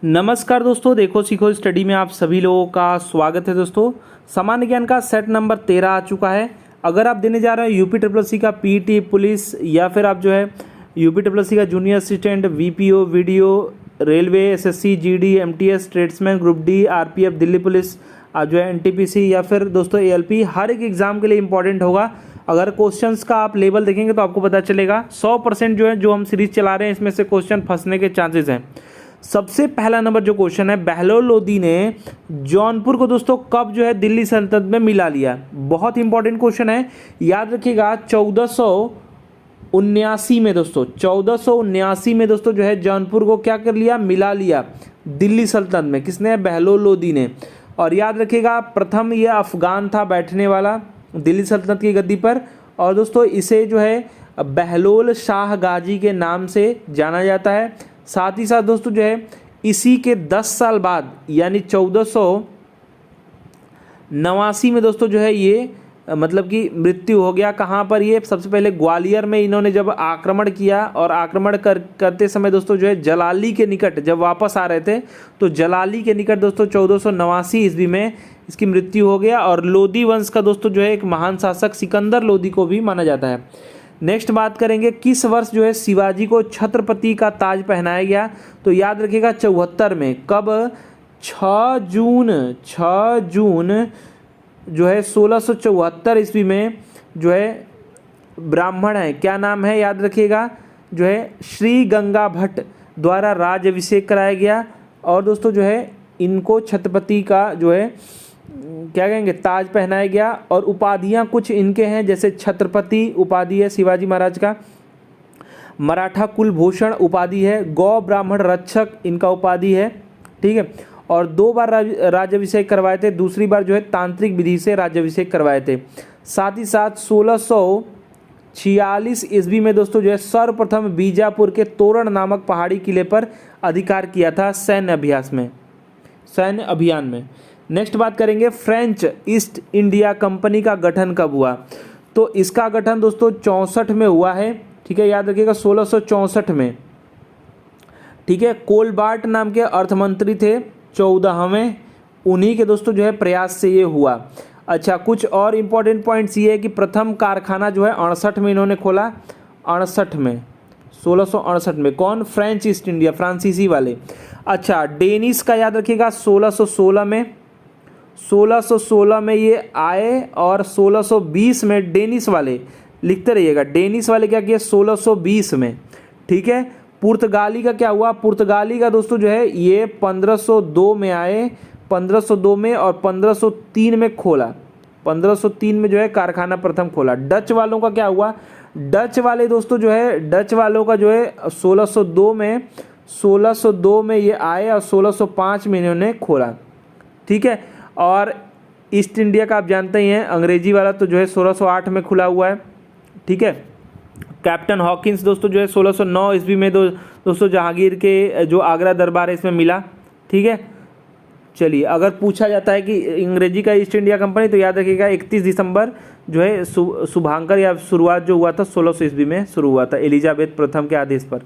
नमस्कार दोस्तों, देखो सीखो स्टडी में आप सभी लोगों का स्वागत है। दोस्तों, सामान्य ज्ञान का सेट नंबर 13 आ चुका है। अगर आप देने जा रहे हैं यूपी ट्रिपल सी का पीटी पुलिस, या फिर आप जो है यूपी ट्रिपल सी का junior assistant, VPO, video, railway, SSC, GD, MTS, tradesman, group D, RPF, Delhi police, जो है एनटीपीसी, या फिर दोस्तों एएलपी, हर एक एग्जाम के लिए इंपॉर्टेंट होगा। अगर क्वेश्चंस का आप लेवल देखेंगे तो आपको पता चलेगा 100% जो है जो हम सीरीज चला रहे हैं इसमें से क्वेश्चन फंसने के चांसेस हैं। सबसे पहला नंबर जो क्वेश्चन है, बहलोल लोदी ने जौनपुर को दोस्तों कब जो है दिल्ली सल्तनत में मिला लिया। बहुत इंपॉर्टेंट क्वेश्चन है, याद रखिएगा। 1479 में दोस्तों, 1479 में दोस्तों जो है जौनपुर को क्या कर लिया, मिला लिया दिल्ली सल्तनत में। किसने? बहलोल लोदी ने। और याद रखिएगा, प्रथम ये अफगान था बैठने वाला दिल्ली सल्तनत की गद्दी पर। और दोस्तों इसे जो है बहलोल शाह गाजी के नाम से जाना जाता है। साथ ही साथ दोस्तों जो है इसी के 10 साल बाद यानी 1489 में दोस्तों जो है ये मतलब कि मृत्यु हो गया। कहाँ पर? ये सबसे पहले ग्वालियर में इन्होंने जब आक्रमण किया, और आक्रमण करते समय दोस्तों जो है जलाली के निकट जब वापस आ रहे थे तो जलाली के निकट दोस्तों 1489 ईस्वी में इसकी मृत्यु हो गया। और लोदी वंश का दोस्तों जो है एक महान शासक सिकंदर लोदी को भी माना जाता है। नेक्स्ट बात करेंगे, किस वर्ष जो है शिवाजी को छत्रपति का ताज पहनाया गया। तो याद रखिएगा 74 में। कब? 6 जून जो है 1674 ईस्वी में जो है ब्राह्मण है, क्या नाम है याद रखिएगा, जो है श्री गंगा भट्ट द्वारा राज्यभिषेक कराया गया। और दोस्तों जो है इनको छत्रपति का जो है क्या कहेंगे, ताज पहनाया गया। और उपाधियां कुछ इनके हैं, जैसे छत्रपति उपाधि है शिवाजी महाराज का, मराठा कुलभूषण उपाधि है, गौ ब्राह्मण रक्षक इनका उपाधि है। ठीक है। और 2 बार राज्याभिषेक करवाए थे, दूसरी बार जो है तांत्रिक विधि से राज्याभिषेक करवाए थे। साथ ही साथ 1646 ईस्वी में दोस्तों जो है सर्वप्रथम बीजापुर के तोरण नामक पहाड़ी किले पर अधिकार किया था सैन्य अभियान में। नेक्स्ट बात करेंगे, फ्रेंच ईस्ट इंडिया कंपनी का गठन कब हुआ। तो इसका गठन दोस्तों 64 में हुआ है। ठीक है, याद रखिएगा 1664 में। ठीक है, कोलबार्ट नाम के अर्थमंत्री थे 14वें, उन्हीं के दोस्तों जो है प्रयास से ये हुआ। अच्छा, कुछ और इंपॉर्टेंट पॉइंट्स ये है कि प्रथम कारखाना जो है 68 में इन्होंने खोला, 68 में, 1668 में। कौन? फ्रेंच ईस्ट इंडिया, फ्रांसीसी वाले। अच्छा, डेनिस का याद रखिएगा 1616 में, 1616 में ये आए। और 1620 में डेनिस वाले, लिखते रहिएगा, डेनिस वाले क्या किए 1620 में। ठीक है। पुर्तगाली का क्या हुआ? पुर्तगाली का दोस्तों जो है ये 1502 में आए, 1502 में, और 1503 में खोला, 1503 में जो है कारखाना प्रथम खोला। डच वालों का क्या हुआ? डच वाले दोस्तों जो है, डच वालों का जो है 1602 में ये आए, और 1605 में इन्होंने खोला। ठीक है। और ईस्ट इंडिया का आप जानते ही हैं, अंग्रेजी वाला तो जो है 1608 में खुला हुआ है। ठीक है। कैप्टन हॉकिंस दोस्तों जो है 1609 ईस्वी में दोस्तों जहांगीर के जो आगरा दरबार है इसमें मिला। ठीक है। चलिए, अगर पूछा जाता है कि अंग्रेजी का ईस्ट इंडिया कंपनी, तो याद रखिएगा 31 दिसंबर जो है शुभांकर या शुरुआत जो हुआ था 1600 ईस्वी में शुरू हुआ था एलिजाबेथ प्रथम के आदेश पर।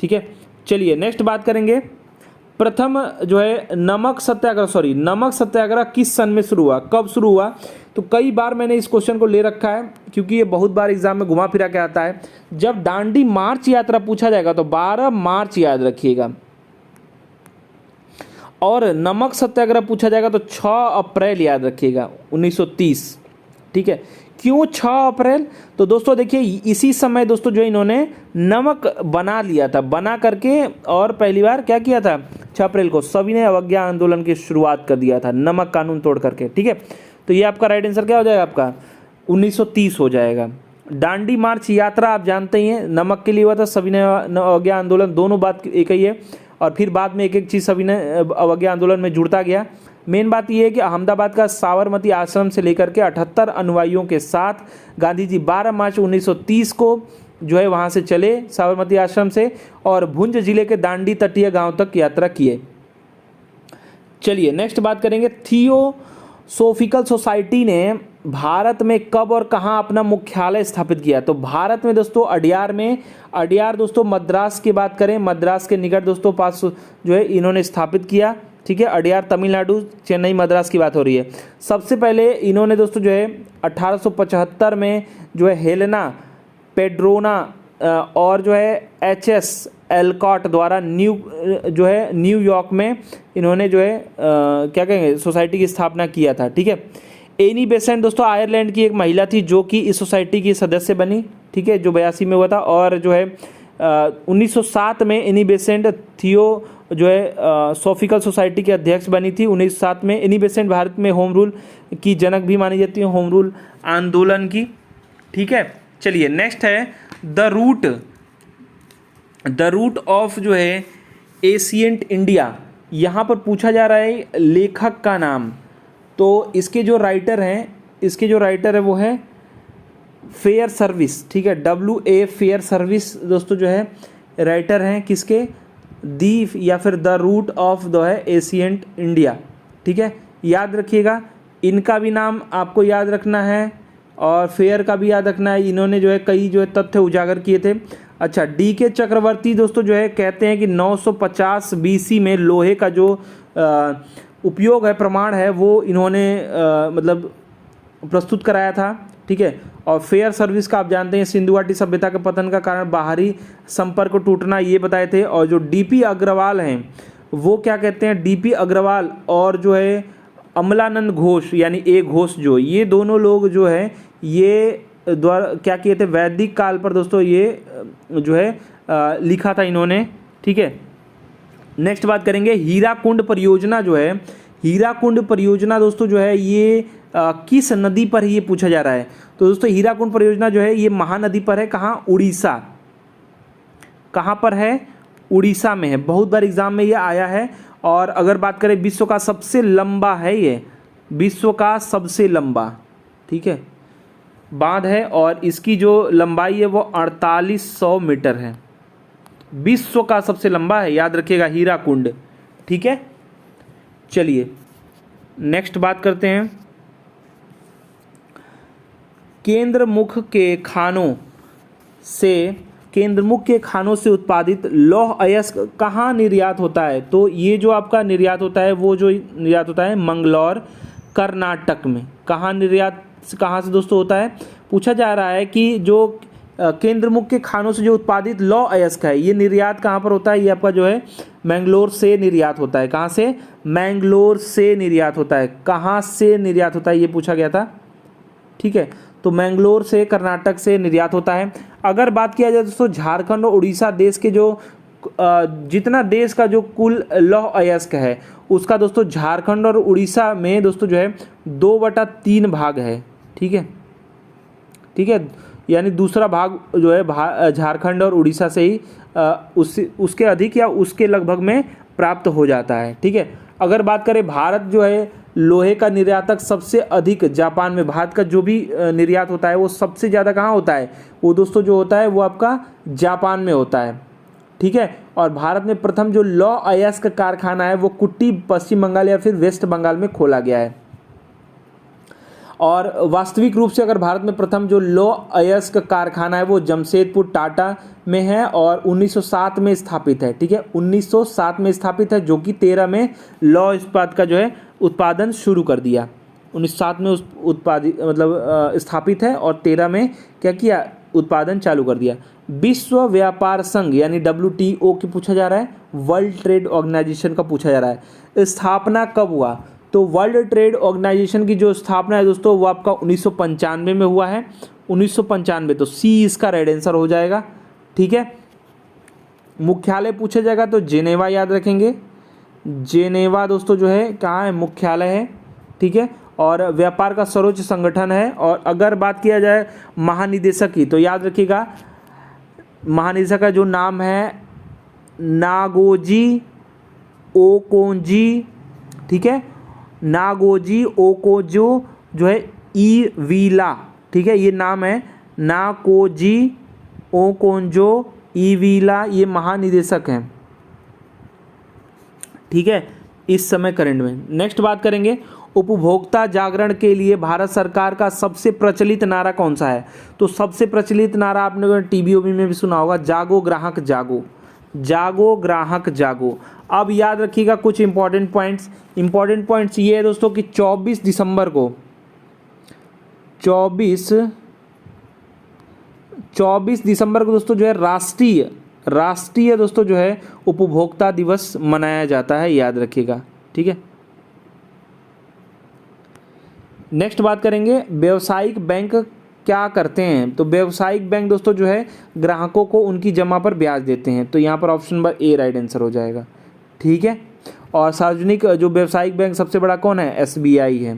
ठीक है। चलिए नेक्स्ट बात करेंगे, प्रथम जो है नमक सत्याग्रह किस सन में शुरू हुआ, कब शुरू हुआ। तो कई बार मैंने इस क्वेश्चन को ले रखा है, क्योंकि ये बहुत बार एग्जाम में घुमा फिरा के आता है। जब दांडी मार्च यात्रा पूछा जाएगा तो 12 मार्च याद रखिएगा, और नमक सत्याग्रह पूछा जाएगा तो 6 अप्रैल याद रखिएगा 1930। ठीक है। क्यों 6 अप्रैल? तो दोस्तों देखिए, इसी समय दोस्तों जो इन्होंने नमक बना लिया था, बना करके, और पहली बार क्या किया था 6 अप्रैल को सविनय अवज्ञा आंदोलन की शुरुआत कर दिया था, नमक कानून तोड़ करके। ठीक है। तो ये आपका राइट आंसर क्या हो जाएगा, आपका 1930 हो जाएगा। दांडी मार्च यात्रा आप जानते ही हैं, नमक के लिए हुआ था, सविनय अवज्ञा आंदोलन, दोनों बात एक ही है। और फिर बाद में एक एक चीज़ सविनय अवज्ञा आंदोलन में जुड़ता गया। मेन बात यह है कि अहमदाबाद का साबरमती आश्रम से लेकर के 78 अनुयायियों के साथ गांधी जी 12 मार्च 1930 को जो है वहाँ से चले साबरमती आश्रम से, और भुंज जिले के दांडी तटीय गांव तक यात्रा किए। चलिए नेक्स्ट बात करेंगे, थियोसोफिकल सोसाइटी ने भारत में कब और कहाँ अपना मुख्यालय स्थापित किया? तो भारत में दोस्तों अडयार में, अडयार दोस्तों मद्रास की बात करें, मद्रास के निकट दोस्तों पास जो है इन्होंने स्थापित किया। ठीक है, अडयार तमिलनाडु, चेन्नई मद्रास की बात हो रही है। सबसे पहले इन्होंने दोस्तों जो है 1875 में जो है हेलेना पेड्रोना और जो है HS एल्कॉट द्वारा न्यूयॉर्क में इन्होंने जो है क्या कहेंगे सोसाइटी की स्थापना किया था। ठीक है, एनी बेसेंट दोस्तों आयरलैंड की एक महिला थी जो कि इस सोसाइटी की सदस्य बनी। ठीक है, जो 82 में हुआ था। और जो है 1907 में एनी बेसेंट थियो जो है सोफिकल सोसाइटी के अध्यक्ष बनी थी 1907 में। एनी बेसेंट भारत में होम रूल की जनक भी मानी जाती है, होम रूल आंदोलन की। ठीक है, चलिए नेक्स्ट है द रूट ऑफ जो है एशियंट इंडिया। यहाँ पर पूछा जा रहा है लेखक का नाम। तो इसके जो राइटर है वो है फेयर सर्विस। ठीक है, WA फेयर सर्विस दोस्तों जो है राइटर हैं किसके, दी या फिर द रूट ऑफ द है एशियंट इंडिया। ठीक है, याद रखिएगा, इनका भी नाम आपको याद रखना है और फेयर का भी याद रखना है। इन्होंने जो है कई जो है तथ्य उजागर किए थे। अच्छा, DK चक्रवर्ती दोस्तों जो है कहते हैं कि 950 BC में लोहे का जो उपयोग है, प्रमाण है, वो इन्होंने मतलब प्रस्तुत कराया था। ठीक है, और फेयर सर्विस का आप जानते हैं सिंधु घाटी सभ्यता के पतन का कारण बाहरी संपर्क टूटना, ये बताए थे। और जो DP अग्रवाल हैं वो क्या कहते हैं, DP अग्रवाल और जो है अमलानंद घोष यानी A घोष, जो ये दोनों लोग जो है ये द्वारा क्या किए थे, वैदिक काल पर दोस्तों ये जो है लिखा था इन्होंने। ठीक है, नेक्स्ट बात करेंगे हीराकुंड परियोजना जो है, हीराकुंड परियोजना दोस्तों जो है ये किस नदी पर ही ये पूछा जा रहा है। तो दोस्तों हीराकुंड परियोजना जो है ये महानदी पर है। कहाँ, उड़ीसा। कहाँ पर है, उड़ीसा में है। बहुत बार एग्जाम में ये आया है। और अगर बात करें विश्व का सबसे लंबा है, ये विश्व का सबसे लंबा, ठीक है, बांध है और इसकी जो लंबाई है वो 4800 मीटर है। विश्व का सबसे लंबा है, याद रखिएगा, हीराकुंड। ठीक है, चलिए नेक्स्ट बात करते हैं केंद्रमुख के खानों से उत्पादित लौह अयस्क कहाँ निर्यात होता है। तो ये जो आपका निर्यात होता है वो जो निर्यात होता है मंगलौर कर्नाटक में। कहाँ से दोस्तों होता है, पूछा जा रहा है कि जो केंद्रमुख के खानों से जो उत्पादित लौह अयस्क है ये निर्यात कहाँ पर होता है। ये आपका जो है मैंगलोर से निर्यात होता है। कहाँ से, मैंगलोर से निर्यात होता है। कहाँ से निर्यात होता है ये पूछा गया था। ठीक है, तो मैंगलोर से, कर्नाटक से निर्यात होता है। अगर बात किया जाए दोस्तों झारखंड और उड़ीसा देश के जो जितना देश का जो कुल लौह अयस्क है उसका दोस्तों झारखंड और उड़ीसा में दोस्तों जो है 2/3 भाग है। ठीक है, यानी दूसरा भाग जो है झारखंड और उड़ीसा से ही उसके अधिक या उसके लगभग में प्राप्त हो जाता है। ठीक है, अगर बात करें भारत जो है लोहे का निर्यातक सबसे अधिक जापान में, भारत का जो भी निर्यात होता है वो सबसे ज़्यादा कहाँ होता है, वो दोस्तों जो होता है वो आपका जापान में होता है। ठीक है, और भारत में प्रथम जो लौह अयस्क कारखाना है वो कुट्टी पश्चिम बंगाल या फिर वेस्ट बंगाल में खोला गया है। और वास्तविक रूप से अगर भारत में प्रथम जो लौह अयस्क कारखाना है वो जमशेदपुर टाटा में है और 1907 में स्थापित है। ठीक है, 1907 में स्थापित है, जो कि 13 में लौह इस्पात का जो है उत्पादन शुरू कर दिया। 1907 में स्थापित है और 13 में क्या किया, उत्पादन चालू कर दिया। विश्व व्यापार संघ यानी WTO की पूछा जा रहा है, वर्ल्ड ट्रेड ऑर्गेनाइजेशन का पूछा जा रहा है, स्थापना कब हुआ। तो वर्ल्ड ट्रेड ऑर्गेनाइजेशन की जो स्थापना है दोस्तों वो आपका 1995 में हुआ है। 1995, तो C इसका राइट आंसर हो जाएगा। ठीक है, मुख्यालय पूछा जाएगा तो जेनेवा याद रखेंगे। जेनेवा दोस्तों जो है कहाँ है, मुख्यालय है। ठीक है, और व्यापार का सर्वोच्च संगठन है। और अगर बात किया जाए महानिदेशक की तो याद रखिएगा, महानिदेशक का जो नाम है नागोजी ओकोंजी। ठीक है, नागोजी ओकोजो जो है ईवीला। ठीक है, ये नाम है नाकोजी ओकोंजो ईवीला, ये महानिदेशक हैं। ठीक है, इस समय करंट में। नेक्स्ट बात करेंगे उपभोक्ता जागरण के लिए भारत सरकार का सबसे प्रचलित नारा कौन सा है? तो सबसे प्रचलित नारा आपने टीबी ओबी में भी सुना होगा, जागो ग्राहक जागो, जागो ग्राहक जागो। अब याद रखिएगा कुछ इंपॉर्टेंट पॉइंट्स ये है दोस्तों कि 24 दिसंबर को 24 दिसंबर को दोस्तों जो है राष्ट्रीय दोस्तों जो है उपभोक्ता दिवस मनाया जाता है, याद रखिएगा, ठीक है। नेक्स्ट बात करेंगे व्यावसायिक बैंक क्या करते हैं? तो व्यावसायिक बैंक दोस्तों जो है ग्राहकों को उनकी जमा पर ब्याज देते हैं, तो यहाँ पर option number A right answer हो जाएगा, ठीक है। और सार्वजनिक जो व्यावसायिक बैंक सबसे बड़ा कौन है? एसबीआई है,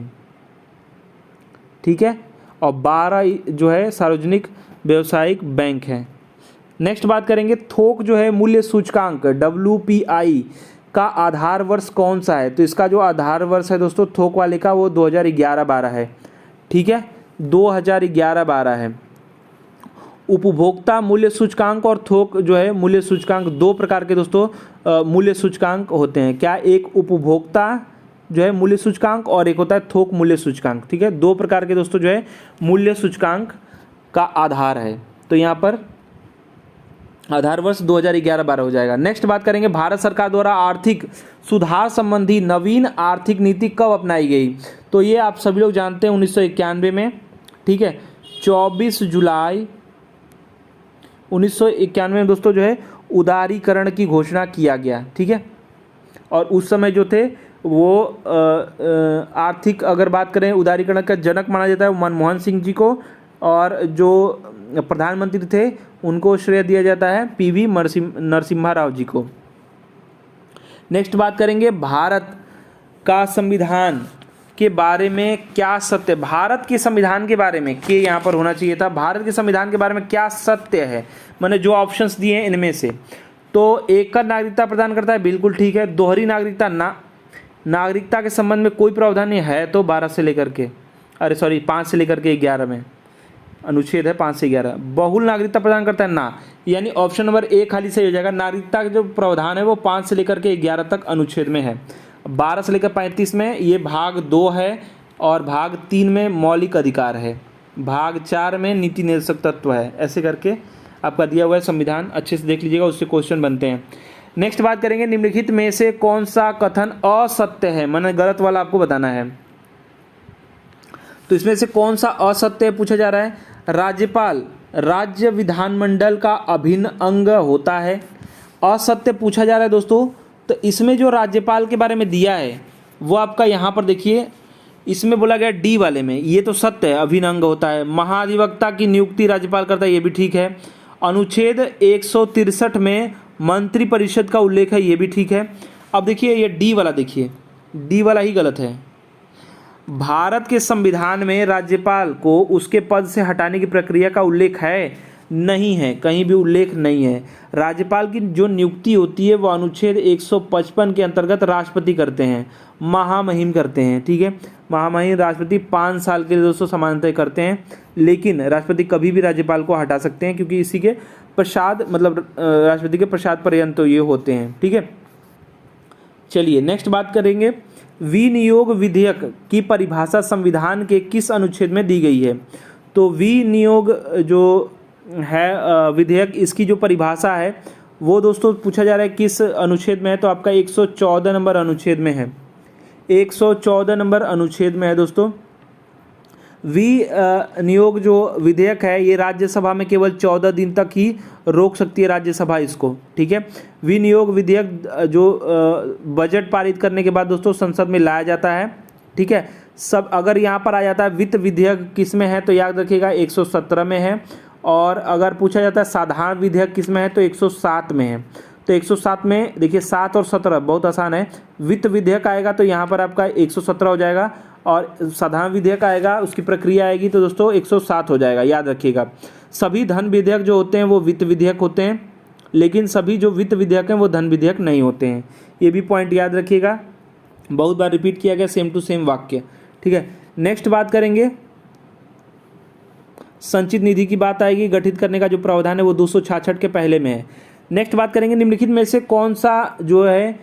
ठीक है। और 12 जो है सार्वजनिक व्यावसायिक बैंक है। नेक्स्ट बात करेंगे थोक जो है मूल्य सूचकांक WPI का आधार वर्ष कौन सा है? तो इसका जो आधार वर्ष है दोस्तों थोक वाले का वो 2011-12 है, ठीक है, 2011-12 है। उपभोक्ता मूल्य सूचकांक और थोक जो है मूल्य सूचकांक दो प्रकार के दोस्तों मूल्य सूचकांक होते हैं। क्या? एक उपभोक्ता जो है मूल्य सूचकांक और एक होता है थोक मूल्य सूचकांक, ठीक है। दो प्रकार के दोस्तों जो है मूल्य सूचकांक का आधार है, तो यहाँ पर आधार वर्ष 2011-12 हो जाएगा। नेक्स्ट बात करेंगे भारत सरकार द्वारा आर्थिक सुधार संबंधी नवीन आर्थिक नीति कब अपनाई गई? तो ये आप सभी लोग जानते हैं 1991 में, ठीक है। 24 जुलाई 1991 में दोस्तों जो है उदारीकरण की घोषणा किया गया, ठीक है। और उस समय जो थे वो आर्थिक अगर बात करें उदारीकरण का जनक माना जाता है मनमोहन सिंह जी को, और जो प्रधानमंत्री थे उनको श्रेय दिया जाता है PV नरसिम्हा राव जी को। नेक्स्ट बात करेंगे भारत का संविधान के बारे में क्या सत्य? भारत के संविधान के बारे में के यहाँ पर होना चाहिए था, भारत के संविधान के बारे में क्या सत्य है? मैंने जो ऑप्शंस दिए हैं इनमें से, तो एकल नागरिकता प्रदान करता है, बिल्कुल ठीक है। दोहरी नागरिकता नागरिकता के संबंध में कोई प्रावधान नहीं है, तो 5 से लेकर के 11 में अनुच्छेद है 5 से 11। बहुल नागरिकता प्रदान करता है ना, यानी ऑप्शन नंबर ए खाली सही हो जाएगा। नागरिकता का जो प्रावधान है वो 5 से लेकर के 11 तक अनुच्छेद में है। 12 से लेकर 35 में ये भाग 2 है, और भाग 3 में मौलिक अधिकार है, भाग 4 में नीति निर्देशक तत्व है। ऐसे करके आपका दिया हुआ है संविधान, अच्छे से देख लीजिएगा, उससे क्वेश्चन बनते हैं। नेक्स्ट बात करेंगे निम्नलिखित में से कौन सा कथन असत्य है? मैंने गलत वाला आपको बताना है। तो इसमें से कौन सा असत्य पूछा जा रहा है? राज्यपाल राज्य विधानमंडल का अभिन्न अंग होता है, असत्य पूछा जा रहा है दोस्तों। तो इसमें जो राज्यपाल के बारे में दिया है वो आपका यहाँ पर देखिए, इसमें बोला गया डी वाले में, ये तो सत्य है, अभिन्न अंग होता है। महाधिवक्ता की नियुक्ति राज्यपाल करता है, ये भी ठीक है। अनुच्छेद 163 में मंत्रिपरिषद का उल्लेख है, ये भी ठीक है। अब देखिए ये डी वाला, देखिए डी वाला ही गलत है। भारत के संविधान में राज्यपाल को उसके पद से हटाने की प्रक्रिया का उल्लेख है? नहीं है, कहीं भी उल्लेख नहीं है। राज्यपाल की जो नियुक्ति होती है वो अनुच्छेद 155 के अंतर्गत राष्ट्रपति करते हैं, महामहिम करते हैं, ठीक है। महामहिम राष्ट्रपति 5 साल के लिए दोस्तों समानतः करते हैं, लेकिन राष्ट्रपति कभी भी राज्यपाल को हटा सकते हैं, क्योंकि इसी के प्रसाद मतलब राष्ट्रपति के प्रसाद पर्यंत तो ये होते हैं, ठीक है। चलिए नेक्स्ट बात करेंगे, विनियोग विधेयक की परिभाषा संविधान के किस अनुच्छेद में दी गई है? तो विनियोग जो है विधेयक, इसकी जो परिभाषा है वो दोस्तों पूछा जा रहा है किस अनुच्छेद में है? तो आपका 114 नंबर अनुच्छेद में है, 114 नंबर अनुच्छेद में है दोस्तों। विनियोग जो विधेयक है ये राज्यसभा में केवल 14 दिन तक ही रोक सकती है राज्यसभा इसको, ठीक है। विनियोग विधेयक जो बजट पारित करने के बाद दोस्तों संसद में लाया जाता है, ठीक है। सब अगर यहाँ पर आ जाता है वित्त विधेयक किस में है, तो याद रखिएगा 117 में है। और अगर पूछा जाता है साधारण विधेयक किस में है, तो 107 में है। तो 107 में देखिए 7 और 17 बहुत आसान है। वित्त विधेयक आएगा तो यहाँ पर आपका 117 हो जाएगा, और साधारण विधेयक आएगा उसकी प्रक्रिया आएगी तो दोस्तों 107 हो जाएगा, याद रखिएगा। सभी धन विधेयक जो होते हैं वो वित्त विधेयक होते हैं, लेकिन सभी जो वित्त विधेयक हैं वो धन विधेयक नहीं होते हैं, ये भी पॉइंट याद रखिएगा। बहुत बार रिपीट किया गया सेम टू सेम वाक्य, ठीक है। नेक्स्ट बात करेंगे संचित निधि की बात आएगी, गठित करने का जो प्रावधान है वो 266 के पहले में है। नेक्स्ट बात करेंगे निम्नलिखित में से कौन सा जो है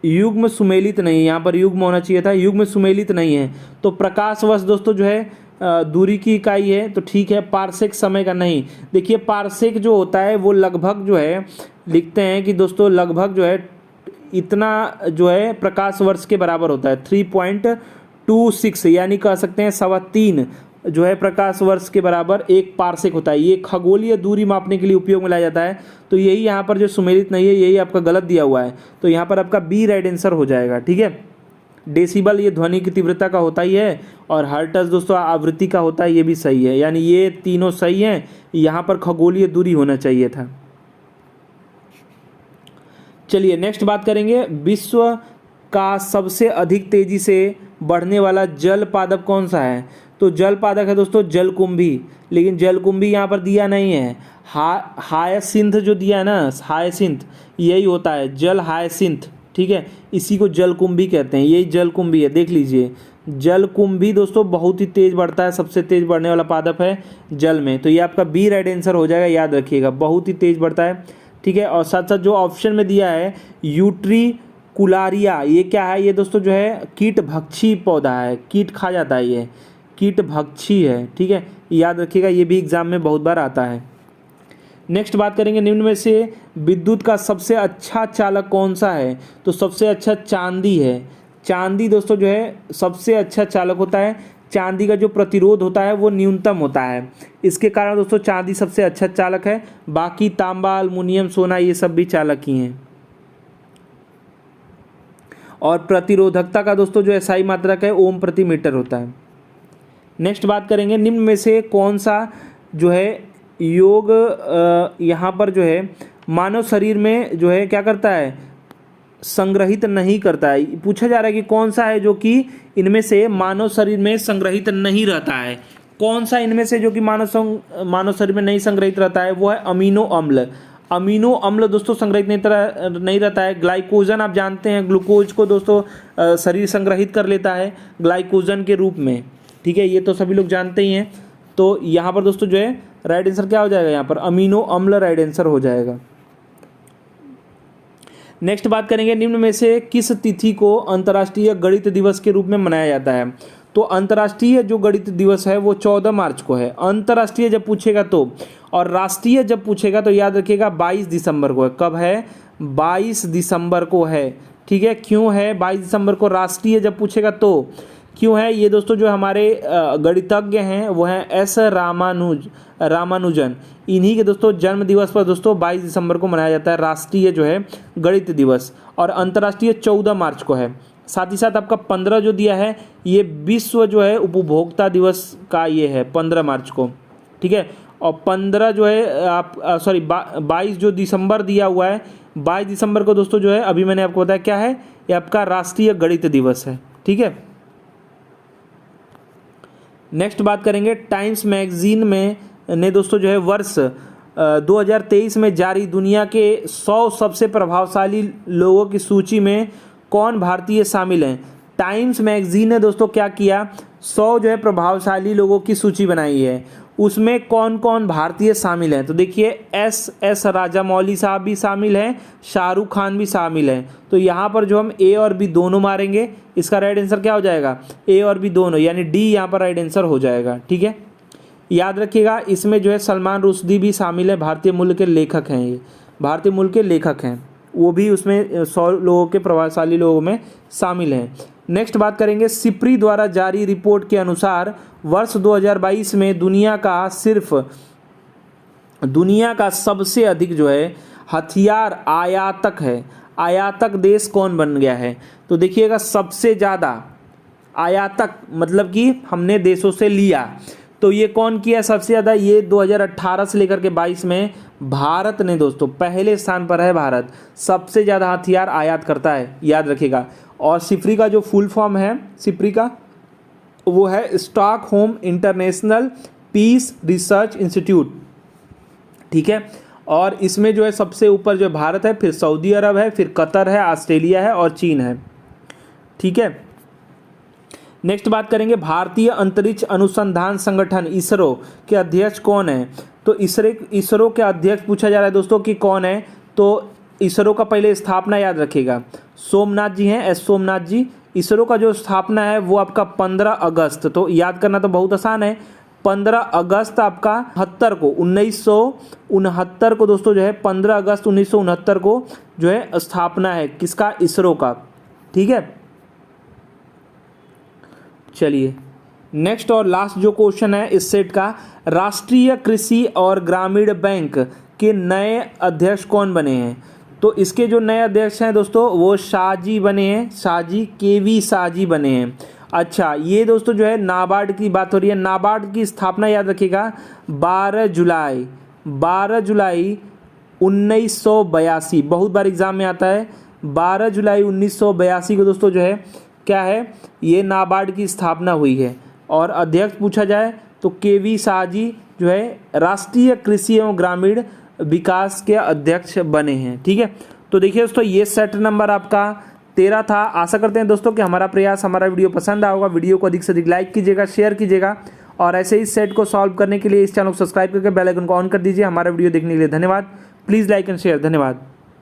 युग्म सुमेलित नहीं, यहाँ पर युग्म होना चाहिए था, युग्म सुमेलित नहीं है। तो प्रकाश वर्ष दोस्तों जो है दूरी की इकाई है, तो ठीक है। पारसेक समय का नहीं, देखिए पारसेक जो होता है वो लगभग जो है लिखते हैं कि दोस्तों लगभग जो है इतना जो है प्रकाश वर्ष के बराबर होता है, 3.26, यानी कह सकते हैं 3.25 जो है प्रकाश वर्ष के बराबर एक पारसेक होता है। ये खगोलीय दूरी मापने के लिए उपयोग में लाया जाता है। तो यही यहाँ पर जो सुमेलित नहीं है यही आपका गलत दिया हुआ है, तो यहाँ पर आपका बी राइट आंसर हो जाएगा, ठीक है। डेसिबल ये ध्वनि की तीव्रता का होता ही है, और हर्ट्ज दोस्तों आवृत्ति का होता है, ये भी सही है, यानी ये तीनों सही हैं। यहाँ पर खगोलीय दूरी होना चाहिए था। चलिए नेक्स्ट बात करेंगे, विश्व का सबसे अधिक तेजी से बढ़ने वाला जल पादप कौन सा है? तो जल पादप है दोस्तों जलकुंभी, लेकिन जलकुंभी यहाँ पर दिया नहीं है। हायसिंथ जो दिया है ना, हायसिंथ यही होता है, जल हायसिंथ, ठीक है, इसी को जलकुंभी कहते हैं, यही जलकुंभी है, देख लीजिए। जलकुंभी दोस्तों बहुत ही तेज बढ़ता है, सबसे तेज बढ़ने वाला पादप है जल में, तो ये आपका बी राइट आंसर हो जाएगा, याद रखिएगा, बहुत ही तेज बढ़ता है, ठीक है। और साथ साथ जो ऑप्शन में दिया है यूट्रिकुलारिया, ये क्या है? ये दोस्तों जो है कीट भक्षी पौधा है, कीट खा जाता है, ये कीट भक्षी है, ठीक है, याद रखिएगा, ये भी एग्जाम में बहुत बार आता है। नेक्स्ट बात करेंगे, निम्न में से विद्युत का सबसे अच्छा चालक कौन सा है? तो सबसे अच्छा चांदी है। चांदी दोस्तों जो है सबसे अच्छा चालक होता है, चांदी का जो प्रतिरोध होता है वो न्यूनतम होता है, इसके कारण दोस्तों चांदी सबसे अच्छा चालक है। बाकी तांबा, एल्युमिनियम, सोना ये सब भी चालक ही हैं। और प्रतिरोधकता का दोस्तों जो SI मात्रक है ओम प्रति मीटर होता है। नेक्स्ट बात करेंगे, निम्न में से कौन सा जो है योग यहाँ पर जो है मानव शरीर में जो है क्या करता है? संग्रहित नहीं करता है। पूछा जा रहा है कि कौन सा है जो कि इनमें से मानव शरीर में संग्रहित नहीं रहता है। कौन सा इनमें से जो कि मानव शरीर में नहीं संग्रहित रहता है? वो है अमीनो अम्ल। अमीनो अम्ल दोस्तों संग्रहित नहीं रहता है। ग्लाइकोजन आप जानते हैं, ग्लूकोज को दोस्तों शरीर संग्रहित कर लेता है ग्लाइकोजन के रूप में, ठीक है, ये तो सभी लोग जानते ही हैं। तो यहाँ पर दोस्तों जो है राइट आंसर क्या हो जाएगा? यहाँ पर अमीनो अम्ल राइट आंसर हो जाएगा। नेक्स्ट बात करेंगे, निम्न में से किस तिथि को अंतर्राष्ट्रीय गणित दिवस के रूप में मनाया जाता है? तो अंतर्राष्ट्रीय जो गणित दिवस है वो 14 मार्च को है। अंतर्राष्ट्रीय जब पूछेगा तो, और राष्ट्रीय जब पूछेगा तो याद रखिएगा 22 दिसंबर को है। कब है? 22 दिसंबर को है, ठीक है। क्यों है 22 दिसंबर को? राष्ट्रीय जब पूछेगा तो क्यों है? ये दोस्तों जो हमारे गणितज्ञ हैं वो हैं एस रामानुजन, इन्हीं के दोस्तों जन्म दिवस पर दोस्तों 22 दिसंबर को मनाया जाता है राष्ट्रीय जो है गणित दिवस, और अंतर्राष्ट्रीय 14 मार्च को है। साथ ही साथ आपका 15 जो दिया है ये विश्व जो है उपभोक्ता दिवस का ये है 15 मार्च को, ठीक है। और 15 जो है आप 22 जो दिसंबर दिया हुआ है, 22 दिसंबर को दोस्तों जो है अभी मैंने आपको बताया क्या है, ये आपका राष्ट्रीय गणित दिवस है, ठीक है। नेक्स्ट बात करेंगे, टाइम्स मैगजीन में ने दोस्तों जो है वर्ष 2023 में जारी दुनिया के 100 सबसे प्रभावशाली लोगों की सूची में कौन भारतीय शामिल हैं? टाइम्स मैगजीन ने दोस्तों क्या किया, 100 जो है प्रभावशाली लोगों की सूची बनाई है, उसमें कौन कौन भारतीय शामिल हैं? तो देखिए एस राजामौली साहब भी शामिल हैं, शाहरुख खान भी शामिल हैं। तो यहाँ पर जो हम ए और बी दोनों मारेंगे, इसका राइट आंसर क्या हो जाएगा? ए और बी दोनों, यानी डी यहाँ पर राइट आंसर हो जाएगा, ठीक है। याद रखिएगा इसमें जो है सलमान रुश्दी भी शामिल है, भारतीय मूल के लेखक हैं, ये भारतीय मूल के लेखक हैं, वो भी उसमें 100 लोगों के प्रभावशाली लोगों में शामिल हैं। नेक्स्ट बात करेंगे, सिप्री द्वारा जारी रिपोर्ट के अनुसार वर्ष 2022 में दुनिया का सबसे अधिक जो है हथियार आयातक है। आयातक देश कौन बन गया है? तो देखिएगा सबसे ज़्यादा आयातक मतलब कि हमने देशों से लिया, तो ये कौन किया सबसे ज़्यादा? ये 2018 से लेकर के 22 में भारत ने दोस्तों पहले स्थान पर है। भारत सबसे ज़्यादा हथियार आयात करता है, याद रखिएगा। और सिप्री का जो फुल फॉर्म है सिप्री का, वो है Stockholm International Peace Research Institute, ठीक है। और इसमें जो है सबसे ऊपर जो भारत है, फिर सऊदी अरब है, फिर कतर है, ऑस्ट्रेलिया है और चीन है, ठीक है। नेक्स्ट बात करेंगे, भारतीय अंतरिक्ष अनुसंधान संगठन इसरो के अध्यक्ष कौन है? तो इसरो के अध्यक्ष पूछा जा रहा है दोस्तों कि कौन है, तो इसरो का पहले स्थापना याद रखिएगा, सोमनाथ जी हैं, एस सोमनाथ जी। इसरो का जो स्थापना है वो आपका 15 अगस्त, तो याद करना तो बहुत आसान है, 15 अगस्त आपका 1969 को, 1969 को दोस्तों जो है 15 अगस्त 1969 को जो है स्थापना है किसका, इसरो का। ठीक है, चलिए नेक्स्ट और लास्ट जो क्वेश्चन है इस सेट का, राष्ट्रीय कृषि और ग्रामीण बैंक के नए अध्यक्ष कौन बने हैं? तो इसके जो नए अध्यक्ष हैं दोस्तों वो शाहजी बने हैं, शाहजी, केवी शाहजी बने हैं। अच्छा, ये दोस्तों जो है नाबार्ड की बात हो रही है। नाबार्ड की स्थापना याद रखिएगा 12 जुलाई 1982, बहुत बार एग्जाम में आता है। 12 जुलाई 1982 को दोस्तों जो है क्या है, ये नाबार्ड की स्थापना हुई है। और अध्यक्ष पूछा जाए तो केवी शाहजी जो है राष्ट्रीय कृषि एवं ग्रामीण विकास के अध्यक्ष बने हैं। ठीक है, तो देखिए दोस्तों ये सेट नंबर आपका 13 था। आशा करते हैं दोस्तों कि हमारा प्रयास, हमारा वीडियो पसंद आया होगा। वीडियो को अधिक से अधिक लाइक कीजिएगा, शेयर कीजिएगा और ऐसे ही सेट को सॉल्व करने के लिए इस चैनल को सब्सक्राइब करके बेल आइकन को ऑन कर दीजिए। हमारा वीडियो देखने के लिए धन्यवाद। Please like and share. धन्यवाद।